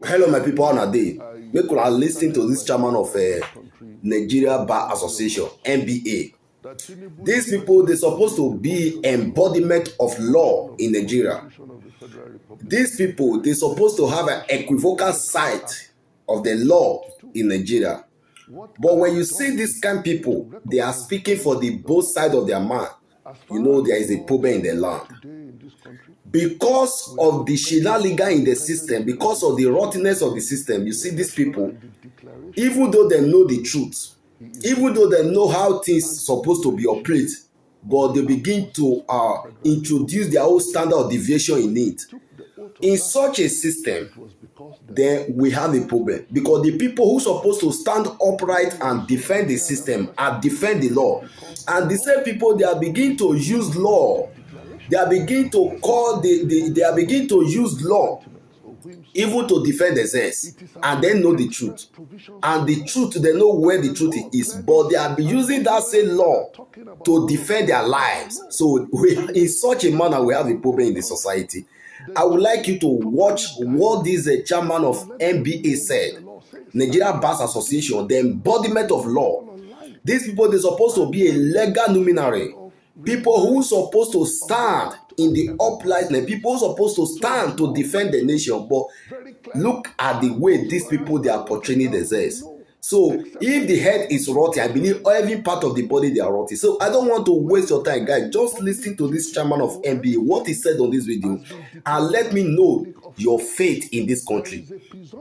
Hello, my people. How are they? Make una listen to this chairman of Nigeria Bar Association (NBA). These people they supposed to be embodiment of law in Nigeria. These people they supposed to have an equivocal sight of the law in Nigeria. But when you see these kind of people, they are speaking for the both side of their mind. You know there is a problem in the land. Because of the shenanigan in the system, because of the rottenness of the system, you see these people, even though they know the truth, even though they know how things supposed to be operated, but they begin to introduce their own standard of deviation in it. In such a system, then we have a problem because the people who supposed to stand upright and defend the system and defend the law, and the same people they are beginning to use law, they are beginning to they are beginning to use law even to defend themselves, and they know the truth, and the truth they know where the truth is, but they are using that same law to defend their lives. So in such a manner we have a problem in the society. I would like you to watch what this chairman of NBA said. Nigeria Bar Association, the embodiment of law. These people they're supposed to be a legal luminary. People who supposed to stand in the uprightness, people who supposed to stand to defend the nation. But look at the way these people they are portraying themselves. So if the head is rotten, I believe every part of the body they are rotten. So I don't want to waste your time, guys. Just listen to this chairman of NBA, what he said on this video, and let me know your faith in this country.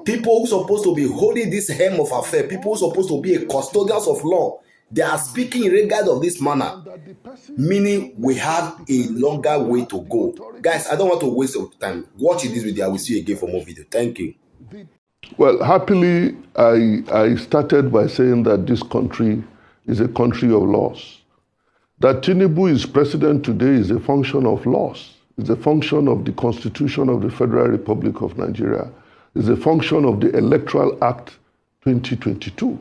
People who supposed to be holding this hem of affair, people who supposed to be a custodians of law, they are speaking in regard of this manner, meaning we have a longer way to go. Guys, I don't want to waste your time. Watch this video. I will see you again for more video. Thank you. Well, happily, I started by saying that this country is a country of laws. That Tinubu is president today is a function of laws. It's a function of the Constitution of the Federal Republic of Nigeria. It's a function of the Electoral Act 2022.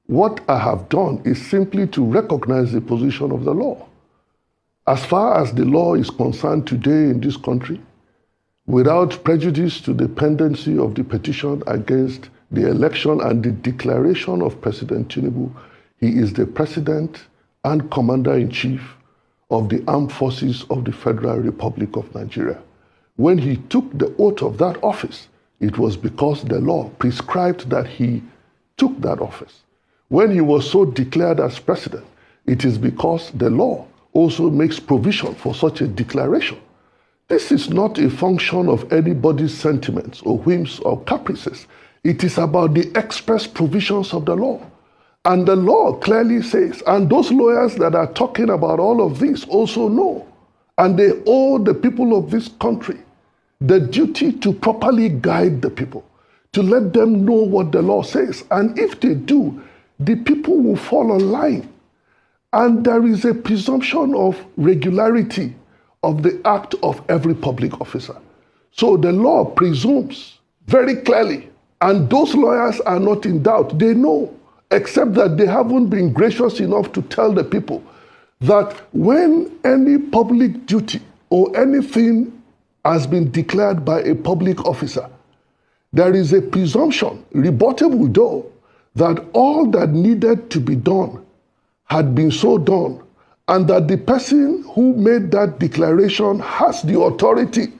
What I have done is simply to recognize the position of the law. As far as the law is concerned today in this country, without prejudice to the pendency of the petition against the election and the declaration of President Tinubu, he is the President and Commander-in-Chief of the Armed Forces of the Federal Republic of Nigeria. When he took the oath of that office, it was because the law prescribed that he took that office. When he was so declared as President, it is because the law also makes provision for such a declaration. This is not a function of anybody's sentiments or whims or caprices. It is about the express provisions of the law. And the law clearly says, and those lawyers that are talking about all of this also know, and they owe the people of this country the duty to properly guide the people, to let them know what the law says. And if they do, the people will fall in line. And there is a presumption of regularity of the act of every public officer. So the law presumes very clearly, and those lawyers are not in doubt. They know, except that they haven't been gracious enough to tell the people that when any public duty or anything has been declared by a public officer, there is a presumption, rebuttable though, that all that needed to be done had been so done, and that the person who made that declaration has the authority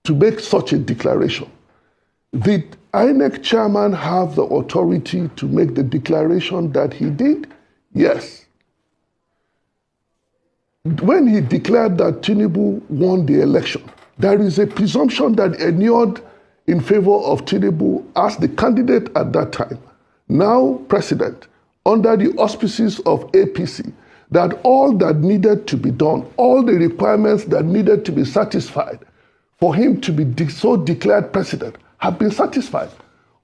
to make such a declaration. Did INEC chairman have the authority to make the declaration that he did? Yes. When he declared that Tinubu won the election, there is a presumption that inured in favor of Tinubu as the candidate at that time, now president, under the auspices of APC, that all that needed to be done, all the requirements that needed to be satisfied for him to be so declared president have been satisfied.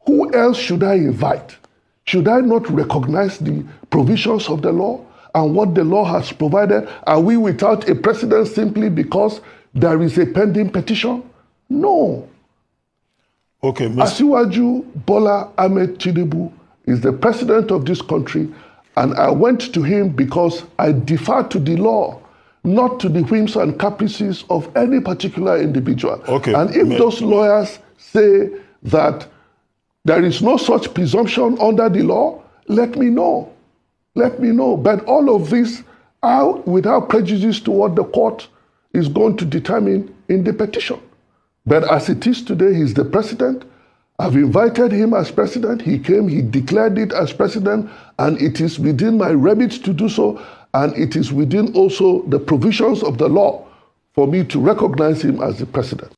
Who else should I invite? Should I not recognize the provisions of the law and what the law has provided? Are we without a president simply because there is a pending petition? No. Okay, Asiwaju Bola Ahmed Tinubu is the president of this country, and I went to him because I defer to the law, not to the whims and caprices of any particular individual. Okay, and if those lawyers say that there is no such presumption under the law, let me know. Let me know. But all of this are without prejudice to what the court is going to determine in the petition. But as it is today, he's the president. I've invited him as president. He came, he declared it as president, and it is within my remit to do so, and it is within also the provisions of the law for me to recognize him as the president.